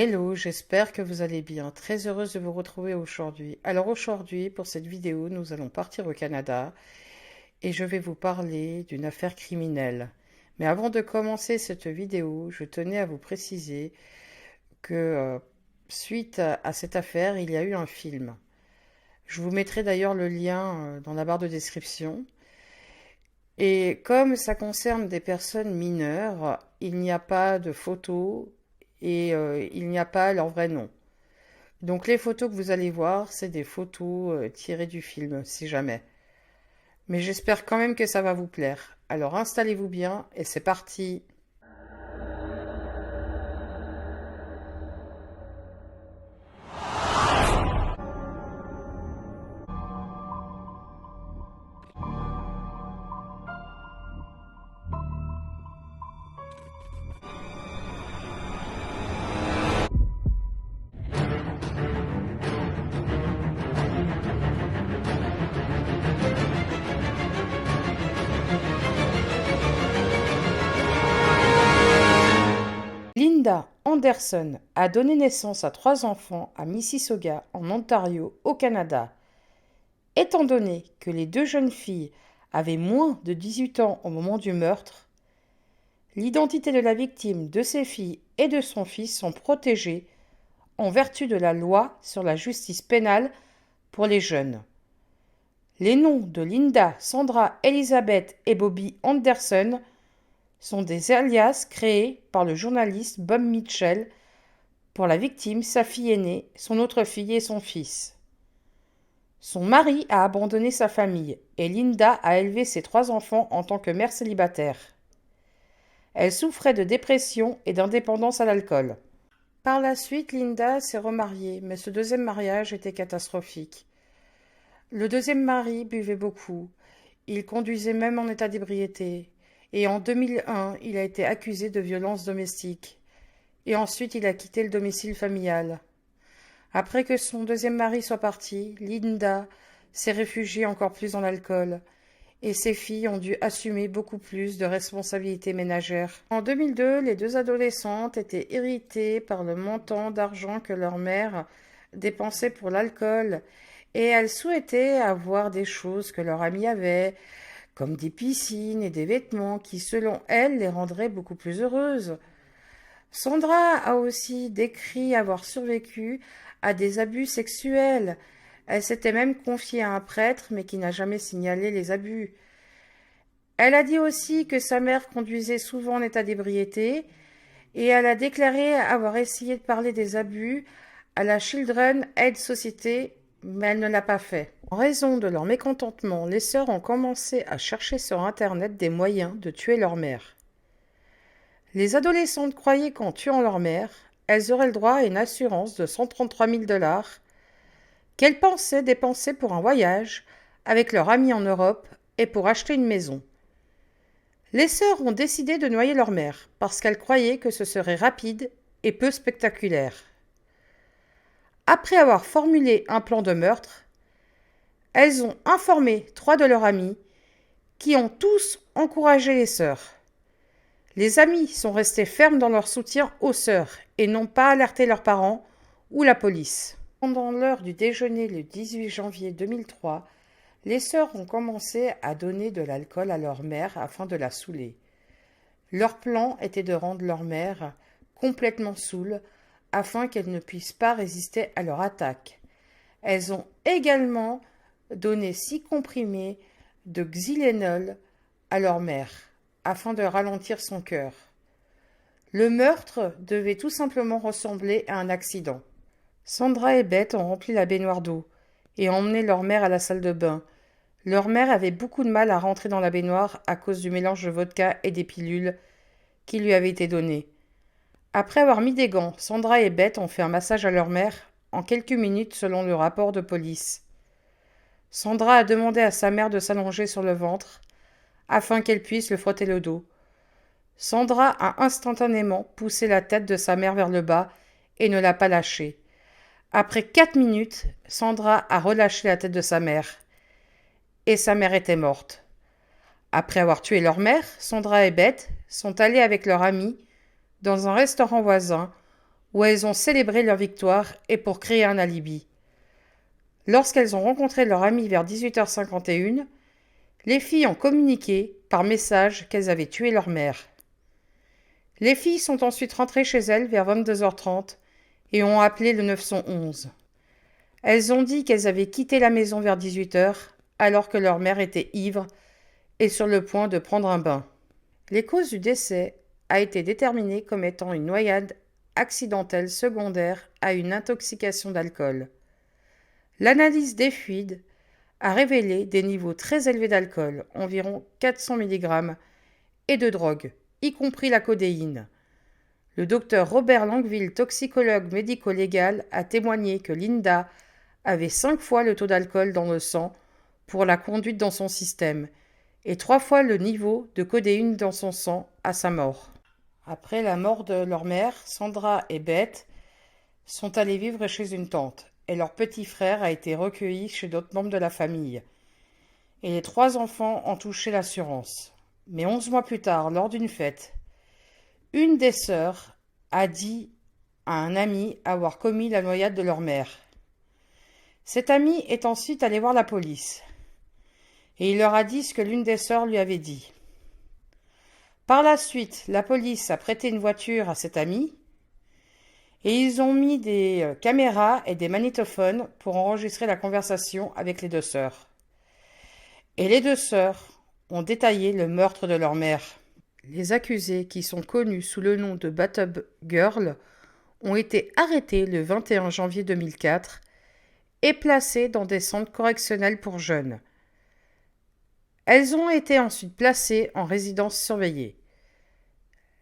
Hello, j'espère que vous allez bien. Très heureuse de vous retrouver aujourd'hui. Alors aujourd'hui, pour cette vidéo, nous allons partir au Canada et je vais vous parler d'une affaire criminelle. Mais avant de commencer cette vidéo, je tenais à vous préciser que suite à cette affaire, il y a eu un film. Je vous mettrai d'ailleurs le lien dans la barre de description. Et comme ça concerne des personnes mineures, il n'y a pas de photos et il n'y a pas leur vrai nom. Donc les photos que vous allez voir, c'est des photos tirées du film, si jamais. Mais j'espère quand même que ça va vous plaire. Alors installez-vous bien et c'est parti. Linda Anderson a donné naissance à 3 enfants à Mississauga, en Ontario, au Canada. Étant donné que les 2 jeunes filles avaient moins de 18 ans au moment du meurtre, l'identité de la victime, de ses filles et de son fils sont protégées en vertu de la loi sur la justice pénale pour les jeunes. Les noms de Linda, Sandra, Elizabeth et Bobby Anderson sont des alias créés par le journaliste Bob Mitchell pour la victime, sa fille aînée, son autre fille et son fils. Son mari a abandonné sa famille et Linda a élevé ses 3 enfants en tant que mère célibataire. Elle souffrait de dépression et d'indépendance à l'alcool. Par la suite, Linda s'est remariée, mais ce deuxième mariage était catastrophique. Le deuxième mari buvait beaucoup. Il conduisait même en état d'ébriété. Et en 2001, il a été accusé de violences domestiques. Et ensuite, il a quitté le domicile familial. Après que son deuxième mari soit parti, Linda s'est réfugiée encore plus dans l'alcool. Et ses filles ont dû assumer beaucoup plus de responsabilités ménagères. En 2002, les 2 adolescentes étaient irritées par le montant d'argent que leur mère dépensait pour l'alcool et elles souhaitaient avoir des choses que leur amie avait, comme des piscines et des vêtements qui, selon elles, les rendraient beaucoup plus heureuses. Sandra a aussi décrit avoir survécu à des abus sexuels. Elle s'était même confiée à un prêtre, mais qui n'a jamais signalé les abus. Elle a dit aussi que sa mère conduisait souvent en état d'ébriété et elle a déclaré avoir essayé de parler des abus à la Children Aid Society, mais elle ne l'a pas fait. En raison de leur mécontentement, les sœurs ont commencé à chercher sur Internet des moyens de tuer leur mère. Les adolescentes croyaient qu'en tuant leur mère, elles auraient le droit à une assurance de 133 000 $ qu'elles pensaient dépenser pour un voyage avec leur amie en Europe et pour acheter une maison. Les sœurs ont décidé de noyer leur mère parce qu'elles croyaient que ce serait rapide et peu spectaculaire. Après avoir formulé un plan de meurtre, elles ont informé 3 de leurs amis qui ont tous encouragé les sœurs. Les amis sont restés fermes dans leur soutien aux sœurs et n'ont pas alerté leurs parents ou la police. Pendant l'heure du déjeuner le 18 janvier 2003, les sœurs ont commencé à donner de l'alcool à leur mère afin de la saouler. Leur plan était de rendre leur mère complètement saoule afin qu'elle ne puisse pas résister à leur attaque. Elles ont également donné 6 comprimés de Xylénol à leur mère afin de ralentir son cœur. Le meurtre devait tout simplement ressembler à un accident. Sandra et Beth ont rempli la baignoire d'eau et ont emmené leur mère à la salle de bain. Leur mère avait beaucoup de mal à rentrer dans la baignoire à cause du mélange de vodka et des pilules qui lui avaient été données. Après avoir mis des gants, Sandra et Beth ont fait un massage à leur mère en quelques minutes selon le rapport de police. Sandra a demandé à sa mère de s'allonger sur le ventre afin qu'elle puisse le frotter le dos. Sandra a instantanément poussé la tête de sa mère vers le bas et ne l'a pas lâchée. Après 4 minutes, Sandra a relâché la tête de sa mère et sa mère était morte. Après avoir tué leur mère, Sandra et Beth sont allées avec leur amie dans un restaurant voisin où elles ont célébré leur victoire et pour créer un alibi. Lorsqu'elles ont rencontré leur ami vers 18h51, les filles ont communiqué par message qu'elles avaient tué leur mère. Les filles sont ensuite rentrées chez elles vers 22h30 et ont appelé le 911. Elles ont dit qu'elles avaient quitté la maison vers 18h alors que leur mère était ivre et sur le point de prendre un bain. Les causes du décès a été déterminée comme étant une noyade accidentelle secondaire à une intoxication d'alcool. L'analyse des fluides a révélé des niveaux très élevés d'alcool, environ 400 mg, et de drogue, y compris la codéine. Le docteur Robert Langville, toxicologue médico-légal, a témoigné que Linda avait 5 fois le taux d'alcool dans le sang pour la conduite dans son système et 3 fois le niveau de codéine dans son sang à sa mort. Après la mort de leur mère, Sandra et Beth sont allées vivre chez une tante et leur petit frère a été recueilli chez d'autres membres de la famille. Et les 3 enfants ont touché l'assurance. Mais 11 mois plus tard, lors d'une fête, une des sœurs a dit à un ami avoir commis la noyade de leur mère. Cet ami est ensuite allé voir la police et il leur a dit ce que l'une des sœurs lui avait dit. Par la suite, la police a prêté une voiture à cet ami et ils ont mis des caméras et des magnétophones pour enregistrer la conversation avec les 2 sœurs. Et les 2 sœurs ont détaillé le meurtre de leur mère. Les accusés, qui sont connus sous le nom de Bathtub Girls, ont été arrêtés le 21 janvier 2004 et placés dans des centres correctionnels pour jeunes. Elles ont été ensuite placées en résidence surveillée.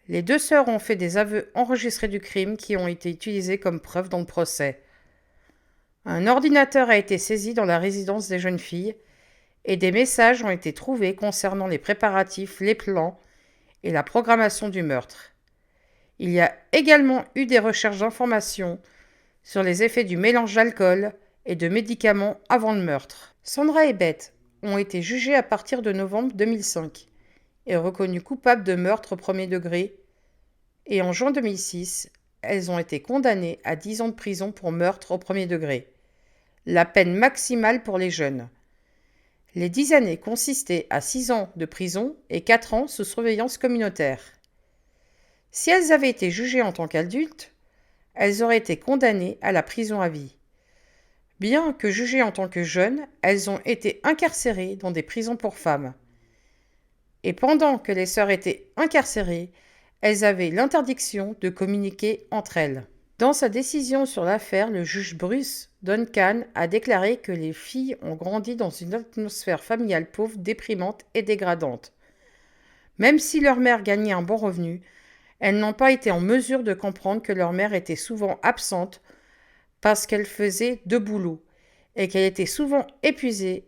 Les 2 sœurs ont fait des aveux enregistrés du crime qui ont été utilisés comme preuve dans le procès. Un ordinateur a été saisi dans la résidence des jeunes filles et des messages ont été trouvés concernant les préparatifs, les plans et la programmation du meurtre. Il y a également eu des recherches d'informations sur les effets du mélange d'alcool et de médicaments avant le meurtre. Sandra et Beth ont été jugées à partir de novembre 2005 et reconnues coupables de meurtre au premier degré, et en juin 2006, elles ont été condamnées à 10 ans de prison pour meurtre au premier degré, la peine maximale pour les jeunes. Les 10 années consistaient à 6 ans de prison et 4 ans sous surveillance communautaire. Si elles avaient été jugées en tant qu'adultes, elles auraient été condamnées à la prison à vie. Bien que jugées en tant que jeunes, elles ont été incarcérées dans des prisons pour femmes. Et pendant que les sœurs étaient incarcérées, elles avaient l'interdiction de communiquer entre elles. Dans sa décision sur l'affaire, le juge Bruce Duncan a déclaré que les filles ont grandi dans une atmosphère familiale pauvre, déprimante et dégradante. Même si leur mère gagnait un bon revenu, elles n'ont pas été en mesure de comprendre que leur mère était souvent absente parce qu'elle faisait 2 boulots et qu'elle était souvent épuisée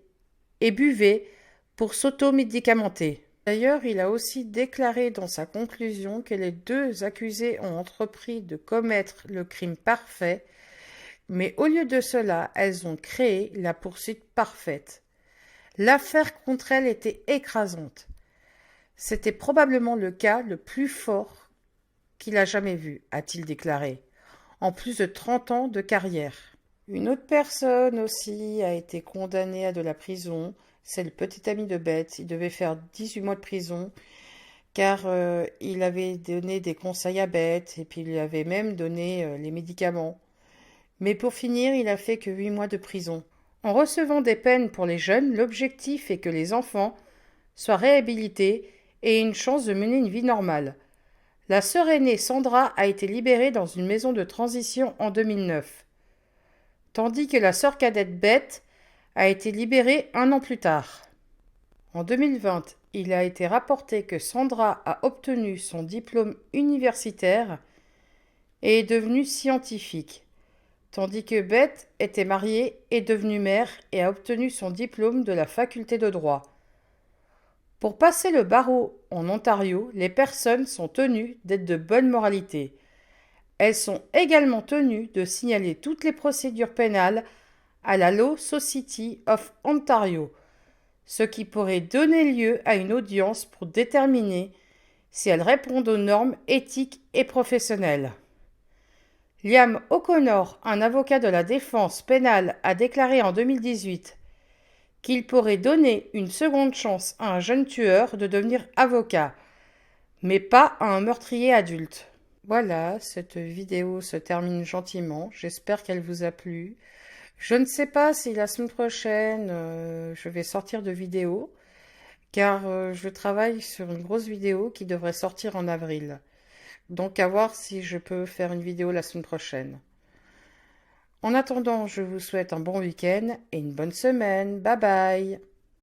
et buvait pour s'automédicamenter. D'ailleurs, il a aussi déclaré dans sa conclusion que les 2 accusés ont entrepris de commettre le crime parfait, mais au lieu de cela, elles ont créé la poursuite parfaite. L'affaire contre elles était écrasante. C'était probablement le cas le plus fort qu'il a jamais vu, a-t-il déclaré, en plus de 30 ans de carrière. Une autre personne aussi a été condamnée à de la prison. C'est le petit ami de Beth. Il devait faire 18 mois de prison car il avait donné des conseils à Beth et puis il lui avait même donné les médicaments. Mais pour finir, il a fait que 8 mois de prison. En recevant des peines pour les jeunes, l'objectif est que les enfants soient réhabilités et aient une chance de mener une vie normale. La sœur aînée Sandra a été libérée dans une maison de transition en 2009, tandis que la sœur cadette Beth a été libérée 1 an plus tard. En 2020, il a été rapporté que Sandra a obtenu son diplôme universitaire et est devenue scientifique, tandis que Beth était mariée, est devenue mère et a obtenu son diplôme de la faculté de droit. Pour passer le barreau en Ontario, les personnes sont tenues d'être de bonne moralité. Elles sont également tenues de signaler toutes les procédures pénales à la Law Society of Ontario, ce qui pourrait donner lieu à une audience pour déterminer si elles répondent aux normes éthiques et professionnelles. Liam O'Connor, un avocat de la défense pénale, a déclaré en 2018 qu'il pourrait donner une seconde chance à un jeune tueur de devenir avocat, mais pas à un meurtrier adulte. Voilà, cette vidéo se termine gentiment. J'espère qu'elle vous a plu. Je ne sais pas si la semaine prochaine je vais sortir de vidéo, car je travaille sur une grosse vidéo qui devrait sortir en avril. Donc à voir si je peux faire une vidéo la semaine prochaine. En attendant, je vous souhaite un bon week-end et une bonne semaine. Bye bye!